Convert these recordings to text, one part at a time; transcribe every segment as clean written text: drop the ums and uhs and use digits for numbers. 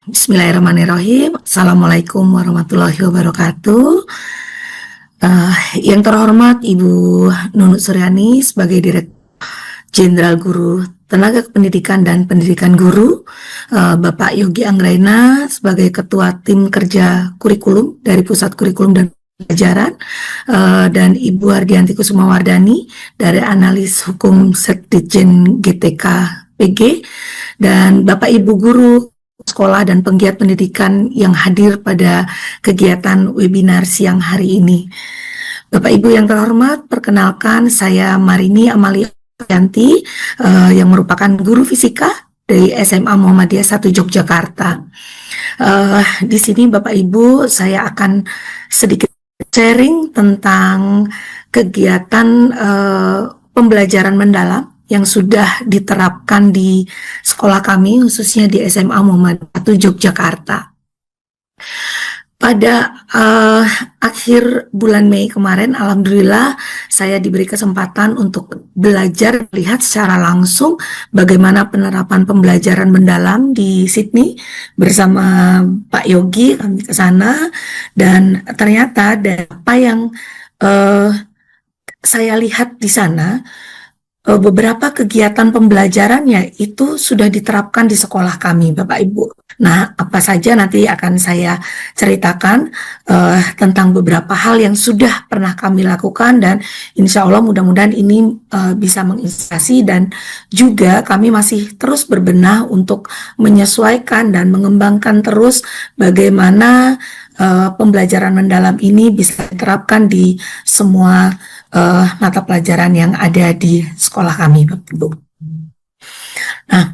Bismillahirrahmanirrahim. Assalamualaikum warahmatullahi wabarakatuh. Yang terhormat Ibu Nunut Suryani sebagai Direktur Jenderal Guru Tenaga Pendidikan dan Pendidikan Guru, Bapak Yogi Anggraina sebagai Ketua Tim Kerja Kurikulum dari Pusat Kurikulum dan Pelajaran, dan Ibu Hardianti Kusumawardani dari Analis Hukum Sekdijen GTK PG, dan Bapak Ibu Guru sekolah dan penggiat pendidikan yang hadir pada kegiatan webinar siang hari ini. Bapak Ibu yang terhormat, perkenalkan saya Marini Amalia Yanti, yang merupakan guru fisika dari SMA Muhammadiyah 1 Yogyakarta. Di sini Bapak Ibu, saya akan sedikit sharing tentang kegiatan pembelajaran mendalam yang sudah diterapkan di sekolah kami, khususnya di SMA Muhammadiyah 1 Yogyakarta. Pada akhir bulan Mei kemarin, alhamdulillah saya diberi kesempatan untuk belajar melihat secara langsung bagaimana penerapan pembelajaran mendalam di Sydney bersama Pak Yogi. Kami ke sana dan ternyata dari apa yang saya lihat di sana, beberapa kegiatan pembelajarannya itu sudah diterapkan di sekolah kami, Bapak Ibu. Nah, apa saja nanti akan saya ceritakan tentang beberapa hal yang sudah pernah kami lakukan, dan insya Allah mudah-mudahan ini bisa menginspirasi, dan juga kami masih terus berbenah untuk menyesuaikan dan mengembangkan terus bagaimana pembelajaran mendalam ini bisa diterapkan di semua mata pelajaran yang ada di sekolah kami, Bapak Ibu. Nah,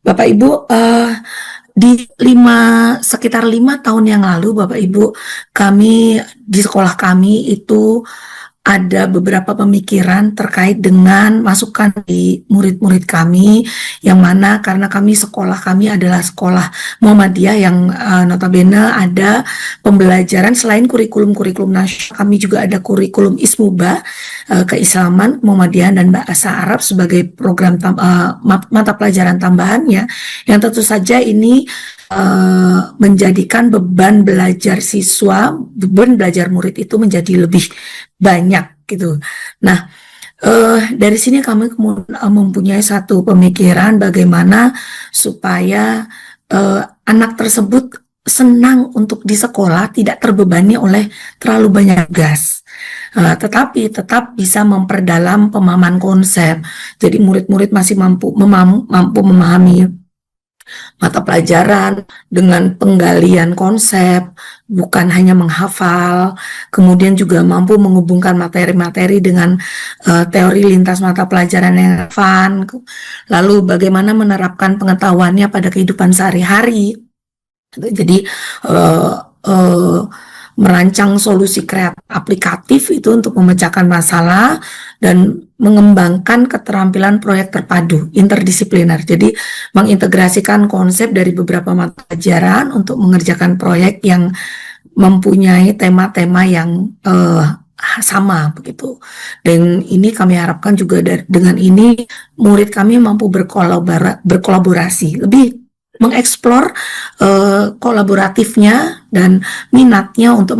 Bapak Ibu, di sekitar 5 tahun yang lalu, Bapak Ibu, kami di sekolah kami itu ada beberapa pemikiran terkait dengan masukan di murid-murid kami, yang mana karena sekolah kami adalah sekolah Muhammadiyah yang notabene ada pembelajaran selain kurikulum nasional, kami juga ada kurikulum Ismuba, keislaman, Muhammadiyah, dan bahasa Arab sebagai program mata pelajaran tambahannya, yang tentu saja ini menjadikan beban belajar murid itu menjadi lebih banyak gitu. Nah, dari sini kami mempunyai satu pemikiran bagaimana supaya anak tersebut senang untuk di sekolah, tidak terbebani oleh terlalu banyak tugas, tetapi tetap bisa memperdalam pemahaman konsep. Jadi murid-murid masih mampu memahami mata pelajaran dengan penggalian konsep, bukan hanya menghafal, kemudian juga mampu menghubungkan materi-materi dengan teori lintas mata pelajaran yang relevan, lalu bagaimana menerapkan pengetahuannya pada kehidupan sehari-hari. Jadi merancang solusi kreatif aplikatif itu untuk memecahkan masalah dan mengembangkan keterampilan proyek terpadu interdisipliner. Jadi mengintegrasikan konsep dari beberapa mata pelajaran untuk mengerjakan proyek yang mempunyai tema-tema yang sama begitu. Dan ini kami harapkan juga dengan ini murid kami mampu berkolaborasi, lebih mengeksplor kolaboratifnya dan minatnya untuk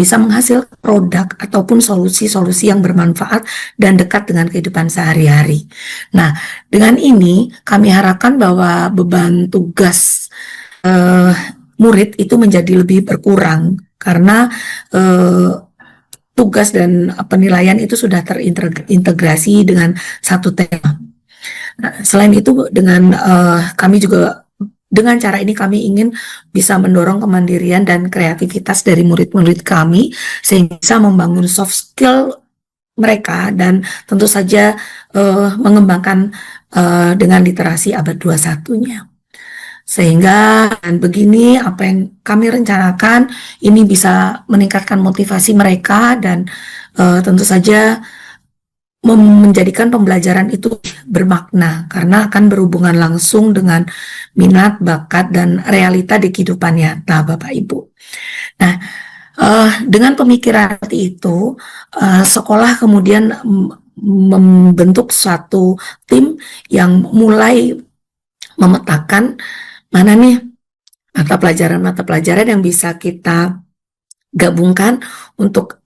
bisa menghasilkan produk ataupun solusi-solusi yang bermanfaat dan dekat dengan kehidupan sehari-hari. Nah, dengan ini kami harapkan bahwa beban tugas murid itu menjadi lebih berkurang karena tugas dan penilaian itu sudah terintegrasi dengan satu tema. Nah, selain itu kami juga dengan cara ini kami ingin bisa mendorong kemandirian dan kreativitas dari murid-murid kami sehingga bisa membangun soft skill mereka dan tentu saja mengembangkan dengan literasi abad 21-nya. Sehingga dan begini apa yang kami rencanakan ini bisa meningkatkan motivasi mereka dan tentu saja menjadikan pembelajaran itu bermakna karena akan berhubungan langsung dengan minat, bakat, dan realita di kehidupan nyata, Bapak Ibu. Nah, dengan pemikiran seperti itu, sekolah kemudian membentuk suatu tim yang mulai memetakan mana nih mata pelajaran yang bisa kita gabungkan untuk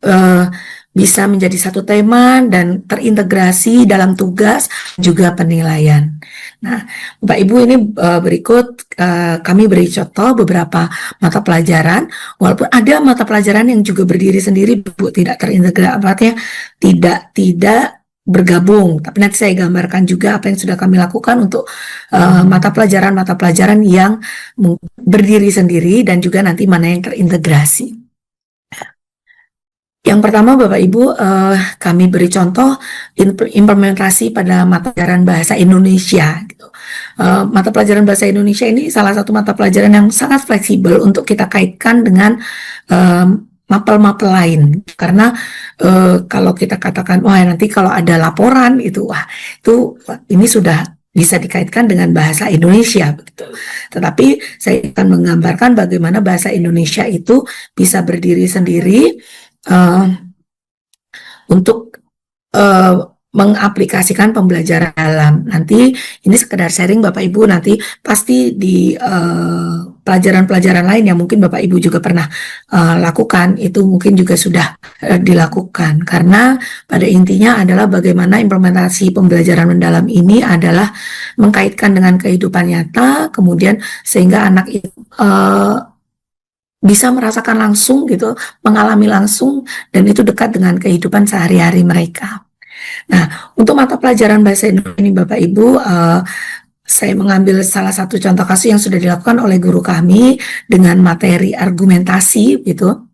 bisa menjadi satu tema dan terintegrasi dalam tugas juga penilaian. Nah, Bapak Ibu, ini berikut kami beri contoh beberapa mata pelajaran, walaupun ada mata pelajaran yang juga berdiri sendiri, Bu, tidak terintegrasi, artinya tidak bergabung, tapi nanti saya gambarkan juga apa yang sudah kami lakukan untuk mata pelajaran yang berdiri sendiri dan juga nanti mana yang terintegrasi. Yang pertama, Bapak Ibu, kami beri contoh implementasi pada mata pelajaran bahasa Indonesia. Gitu. Mata pelajaran bahasa Indonesia ini salah satu mata pelajaran yang sangat fleksibel untuk kita kaitkan dengan mapel-mapel lain. Karena kalau kita katakan, wah nanti kalau ada laporan itu, ini sudah bisa dikaitkan dengan bahasa Indonesia, begitu. Tetapi saya akan menggambarkan bagaimana bahasa Indonesia itu bisa berdiri sendiri untuk mengaplikasikan pembelajaran dalam. Nanti ini sekedar sharing Bapak Ibu, nanti pasti di pelajaran-pelajaran lain yang mungkin Bapak Ibu juga pernah lakukan, itu mungkin juga sudah dilakukan. Karena pada intinya adalah bagaimana implementasi pembelajaran mendalam ini adalah mengkaitkan dengan kehidupan nyata, kemudian sehingga anak itu bisa merasakan langsung gitu, mengalami langsung, dan itu dekat dengan kehidupan sehari-hari mereka. Nah, untuk mata pelajaran bahasa Indonesia ini Bapak Ibu, saya mengambil salah satu contoh kasus yang sudah dilakukan oleh guru kami dengan materi argumentasi gitu.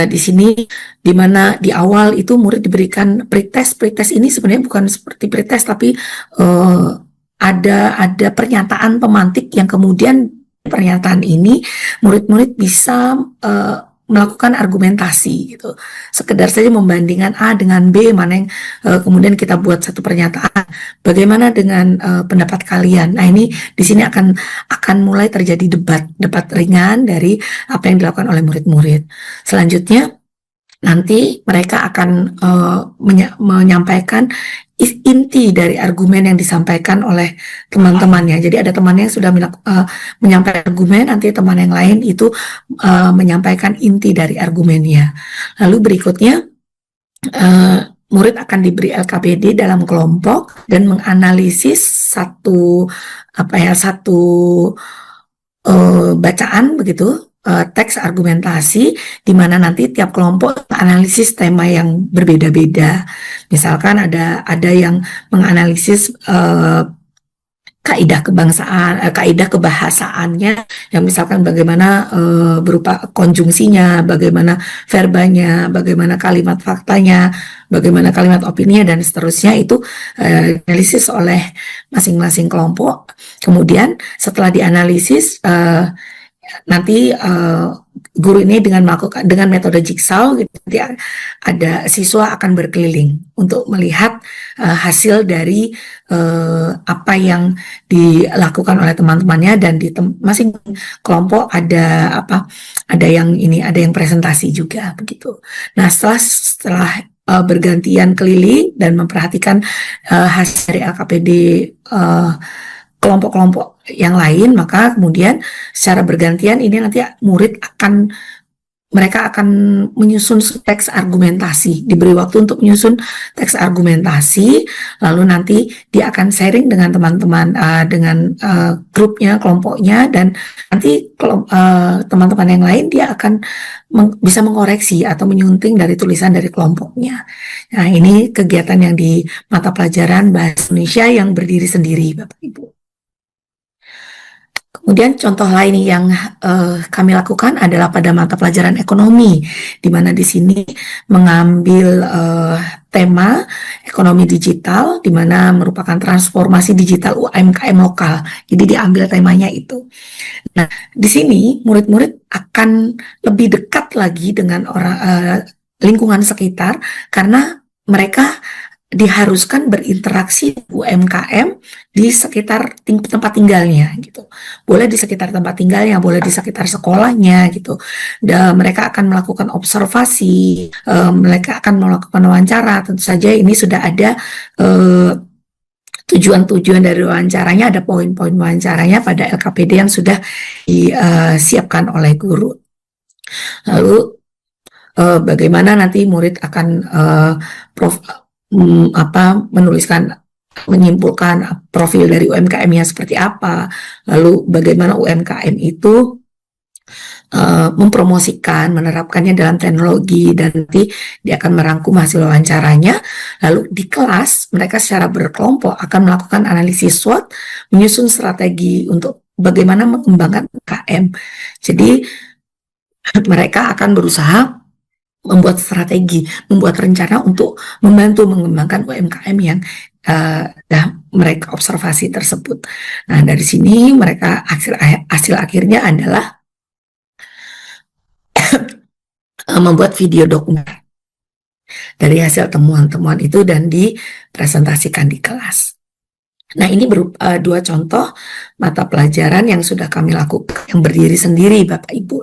Di sini di mana di awal itu murid diberikan pretest ini sebenarnya bukan seperti pretest, tapi ada pernyataan pemantik yang kemudian pernyataan ini murid-murid bisa melakukan argumentasi gitu. Sekedar saja membandingkan A dengan B, mana yang kemudian kita buat satu pernyataan. Bagaimana dengan pendapat kalian? Nah, ini di sini akan mulai terjadi debat ringan dari apa yang dilakukan oleh murid-murid. Selanjutnya nanti mereka akan menyampaikan inti dari argumen yang disampaikan oleh teman-temannya. Jadi ada temannya yang sudah menyampaikan argumen, nanti teman yang lain itu menyampaikan inti dari argumennya. Lalu berikutnya murid akan diberi LKPD dalam kelompok dan menganalisis satu bacaan begitu, teks argumentasi, di mana nanti tiap kelompok analisis tema yang berbeda-beda. Misalkan ada yang menganalisis kaidah kebangsaan, kaidah kebahasaannya, yang misalkan bagaimana berupa konjungsinya, bagaimana verbanya, bagaimana kalimat faktanya, bagaimana kalimat opininya, dan seterusnya, itu analisis oleh masing-masing kelompok. Kemudian setelah dianalisis, nanti guru ini dengan metode jigsaw gitu, ada siswa akan berkeliling untuk melihat hasil dari apa yang dilakukan oleh teman-temannya, dan di masing kelompok ada yang presentasi juga begitu. Nah, setelah bergantian keliling dan memperhatikan hasil dari LKPD kelompok-kelompok yang lain, maka kemudian secara bergantian ini nanti mereka akan menyusun teks argumentasi, diberi waktu untuk menyusun teks argumentasi, lalu nanti dia akan sharing dengan teman-teman, dengan grupnya, kelompoknya, dan nanti teman-teman yang lain dia akan bisa mengoreksi atau menyunting dari tulisan dari kelompoknya. Nah, ini kegiatan yang di mata pelajaran Bahasa Indonesia yang berdiri sendiri, Bapak Ibu. Kemudian contoh lain yang kami lakukan adalah pada mata pelajaran ekonomi, di mana di sini mengambil tema ekonomi digital, di mana merupakan transformasi digital UMKM lokal. Jadi diambil temanya itu. Nah, di sini murid-murid akan lebih dekat lagi dengan lingkungan sekitar, karena mereka diharuskan berinteraksi UMKM di sekitar tempat tinggalnya gitu. Boleh di sekitar tempat tinggalnya, boleh di sekitar sekolahnya gitu. Dan mereka akan melakukan observasi, mereka akan melakukan wawancara. Tentu saja ini sudah ada tujuan-tujuan dari wawancaranya, ada poin-poin wawancaranya pada LKPD yang sudah disiapkan oleh guru. Lalu bagaimana nanti murid akan menuliskan, menyimpulkan profil dari UMKM-nya seperti apa, lalu bagaimana UMKM itu mempromosikan, menerapkannya dalam teknologi, dan nanti dia akan merangkum hasil wawancaranya. Lalu di kelas mereka secara berkelompok akan melakukan analisis SWOT, menyusun strategi untuk bagaimana mengembangkan UMKM. Jadi mereka akan berusaha membuat strategi, membuat rencana untuk membantu mengembangkan UMKM yang mereka observasi tersebut. Nah, dari sini mereka hasil akhirnya adalah membuat video dokumenter dari hasil temuan-temuan itu dan dipresentasikan di kelas. Nah, ini dua contoh mata pelajaran yang sudah kami lakukan yang berdiri sendiri, Bapak Ibu.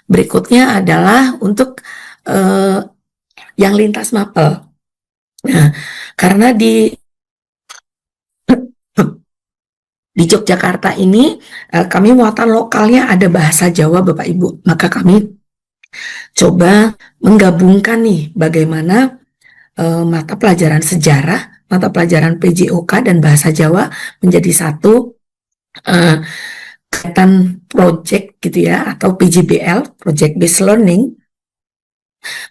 Berikutnya adalah untuk yang lintas mapel. Nah, karena di Yogyakarta ini kami muatan lokalnya ada bahasa Jawa, Bapak Ibu. Maka kami coba menggabungkan nih bagaimana mata pelajaran sejarah, mata pelajaran PJOK dan bahasa Jawa menjadi satu kegiatan project gitu ya, atau PJBL, Project Based Learning,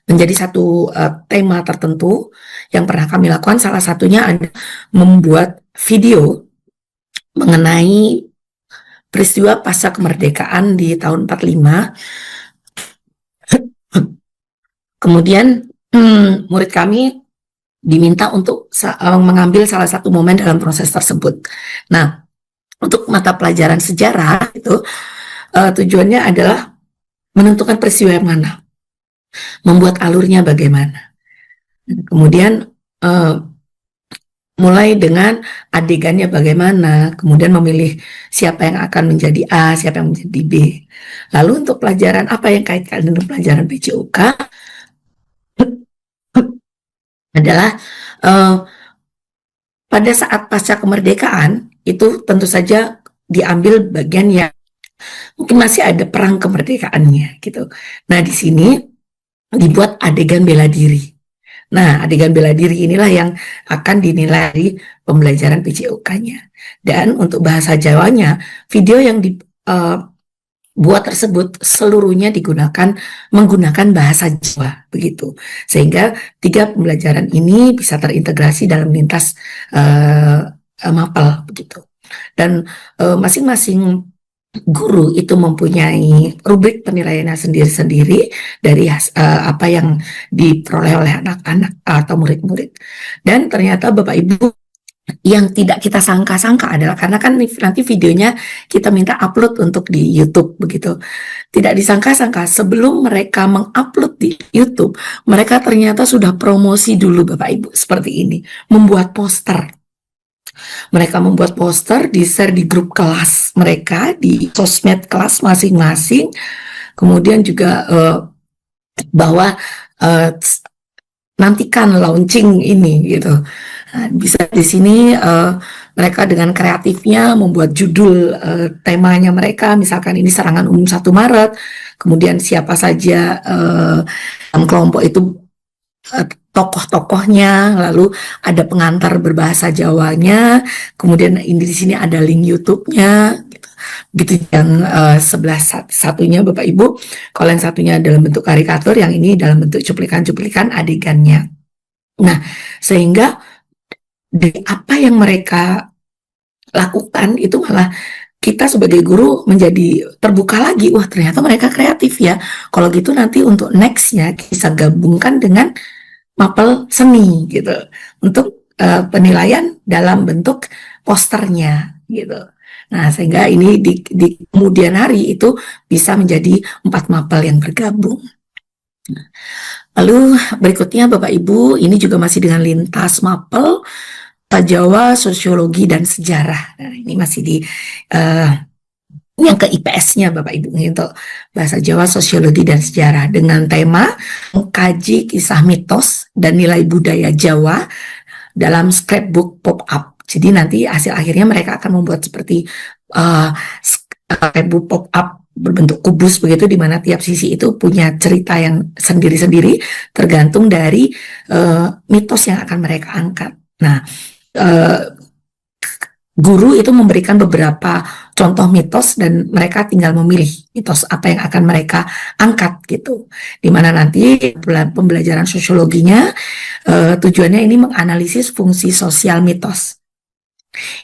menjadi satu tema tertentu yang pernah kami lakukan. Salah satunya ada membuat video mengenai peristiwa pasca kemerdekaan di tahun 45. Kemudian murid kami diminta untuk mengambil salah satu momen dalam proses tersebut. Nah, untuk mata pelajaran sejarah itu tujuannya adalah menentukan peristiwa yang mana, membuat alurnya bagaimana. Kemudian mulai dengan adegannya bagaimana, kemudian memilih siapa yang akan menjadi A, siapa yang menjadi B. Lalu untuk pelajaran apa yang kaitan dengan pelajaran PJOK adalah pada saat pasca kemerdekaan itu tentu saja diambil bagian yang mungkin masih ada perang kemerdekaannya gitu. Nah, di sini dibuat adegan bela diri. Nah, adegan bela diri inilah yang akan dinilai di pembelajaran PJOK-nya. Dan untuk bahasa Jawanya, video yang dibuat tersebut seluruhnya menggunakan bahasa Jawa, begitu. Sehingga 3 pembelajaran ini bisa terintegrasi dalam lintas mapel, begitu. Dan masing-masing guru itu mempunyai rubrik penilaiannya sendiri-sendiri dari apa yang diperoleh oleh anak-anak atau murid-murid. Dan ternyata Bapak Ibu, yang tidak kita sangka-sangka adalah karena kan nanti videonya kita minta upload untuk di YouTube, begitu. Tidak disangka-sangka sebelum mereka mengupload di YouTube, mereka ternyata sudah promosi dulu, Bapak Ibu, seperti ini, membuat poster. Mereka membuat poster, di-share di grup kelas mereka, di sosmed kelas masing-masing. Kemudian juga bahwa nantikan launching ini gitu. Nah, bisa di sini mereka dengan kreatifnya membuat judul temanya mereka, misalkan ini serangan umum 1 Maret, kemudian siapa saja dalam kelompok itu tokoh-tokohnya, lalu ada pengantar berbahasa Jawanya, kemudian ini di sini ada link YouTube-nya, gitu. Yang sebelah satunya Bapak Ibu, kalau yang satunya dalam bentuk karikatur, yang ini dalam bentuk cuplikan-cuplikan adegannya. Nah, sehingga dari apa yang mereka lakukan itu malah kita sebagai guru menjadi terbuka lagi, wah ternyata mereka kreatif ya. Kalau gitu nanti untuk next-nya bisa gabungkan dengan mapel seni gitu untuk penilaian dalam bentuk posternya gitu. Nah, sehingga ini di kemudian hari itu bisa menjadi 4 mapel yang bergabung. Lalu berikutnya Bapak Ibu, ini juga masih dengan lintas mapel Jawa, sosiologi dan sejarah. Nah, ini masih di yang ke IPS-nya Bapak Ibu, untuk bahasa Jawa, sosiologi dan sejarah dengan tema mengkaji kisah mitos dan nilai budaya Jawa dalam scrapbook pop-up. Jadi nanti hasil akhirnya mereka akan membuat seperti scrapbook pop-up berbentuk kubus begitu, di mana tiap sisi itu punya cerita yang sendiri-sendiri tergantung dari mitos yang akan mereka angkat. Nah, guru itu memberikan beberapa contoh mitos dan mereka tinggal memilih mitos apa yang akan mereka angkat gitu. Dimana nanti pembelajaran sosiologinya tujuannya ini menganalisis fungsi sosial mitos.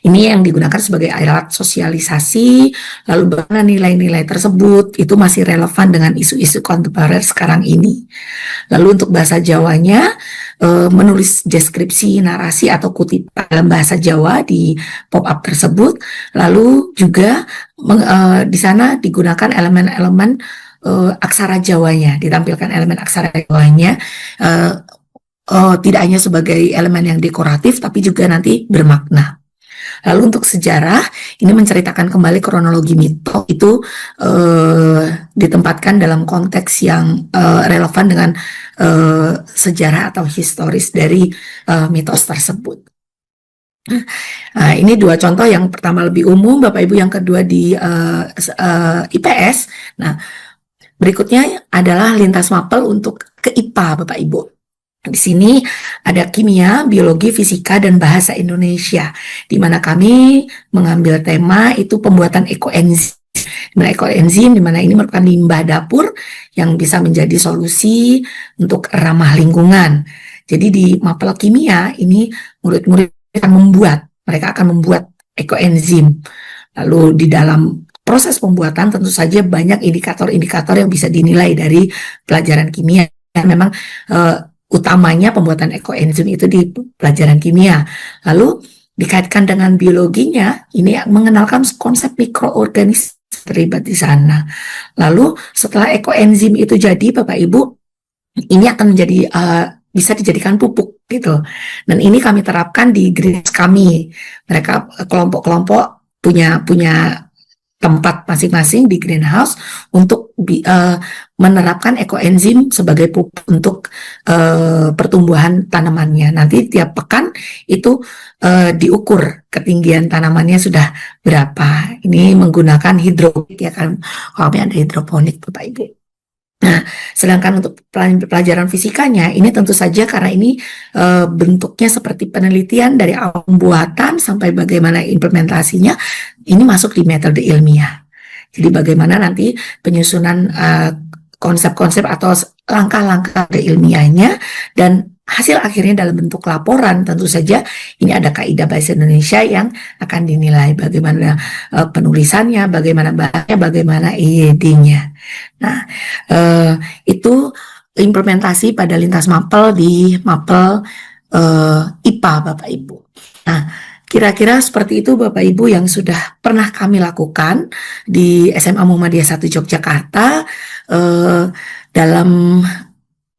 Ini yang digunakan sebagai alat sosialisasi, lalu bagaimana nilai-nilai tersebut itu masih relevan dengan isu-isu kontemporer sekarang ini. Lalu untuk bahasa Jawanya, menulis deskripsi, narasi atau kutipan dalam bahasa Jawa di pop-up tersebut. Lalu juga di sana digunakan elemen-elemen aksara Jawanya, ditampilkan elemen aksara Jawanya, tidak hanya sebagai elemen yang dekoratif, tapi juga nanti bermakna. Lalu untuk sejarah, ini menceritakan kembali kronologi mitos itu ditempatkan dalam konteks yang relevan dengan sejarah atau historis dari mitos tersebut. Nah, ini dua contoh, yang pertama lebih umum Bapak Ibu, yang kedua di IPS. Nah, berikutnya adalah lintas mapel untuk ke IPA Bapak Ibu. Di sini ada kimia, biologi, fisika, dan bahasa Indonesia, di mana kami mengambil tema itu pembuatan ekoenzim. Ekoenzim di mana ini merupakan limbah dapur yang bisa menjadi solusi untuk ramah lingkungan. Jadi di mapel kimia ini murid-murid mereka akan membuat ekoenzim. Lalu di dalam proses pembuatan tentu saja banyak indikator-indikator yang bisa dinilai dari pelajaran kimia. Memang utamanya pembuatan ekoenzim itu di pelajaran kimia. Lalu dikaitkan dengan biologinya, ini mengenalkan konsep mikroorganisme terlibat di sana. Lalu setelah ekoenzim itu jadi Bapak Ibu, ini akan menjadi bisa dijadikan pupuk gitu. Dan ini kami terapkan di greenhouse kami. Mereka kelompok-kelompok punya tempat masing-masing di greenhouse untuk menerapkan ekoenzim sebagai pupuk untuk pertumbuhan tanamannya. Nanti tiap pekan itu diukur ketinggian tanamannya sudah berapa. Ini menggunakan hidroponik ya kan, kami ada hidroponik Bapak Ibu. Nah, sedangkan untuk pelajaran fisikanya, ini tentu saja karena ini bentuknya seperti penelitian dari awal pembuatan sampai bagaimana implementasinya, ini masuk di metode ilmiah. Jadi bagaimana nanti penyusunan konsep-konsep atau langkah-langkah ilmiahnya, dan hasil akhirnya dalam bentuk laporan. Tentu saja ini ada kaidah bahasa Indonesia yang akan dinilai bagaimana penulisannya, bagaimana bahasanya, bagaimana IED-nya. Nah, itu implementasi pada lintas mapel di mapel IPA Bapak Ibu. Nah, kira-kira seperti itu Bapak Ibu yang sudah pernah kami lakukan di SMA Muhammadiyah 1 Yogyakarta dalam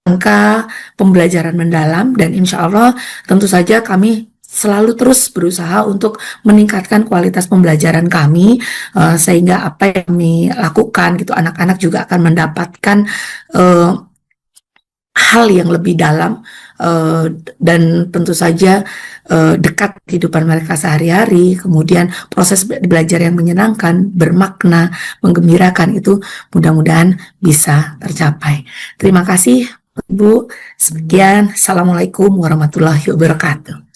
angka pembelajaran mendalam, dan insya Allah tentu saja kami selalu terus berusaha untuk meningkatkan kualitas pembelajaran kami, sehingga apa yang kami lakukan gitu, anak-anak juga akan mendapatkan hal yang lebih dalam dan tentu saja dekat kehidupan mereka sehari-hari. Kemudian proses belajar yang menyenangkan, bermakna, menggembirakan itu mudah-mudahan bisa tercapai. Terima kasih Ibu. Sekian. Assalamualaikum warahmatullahi wabarakatuh.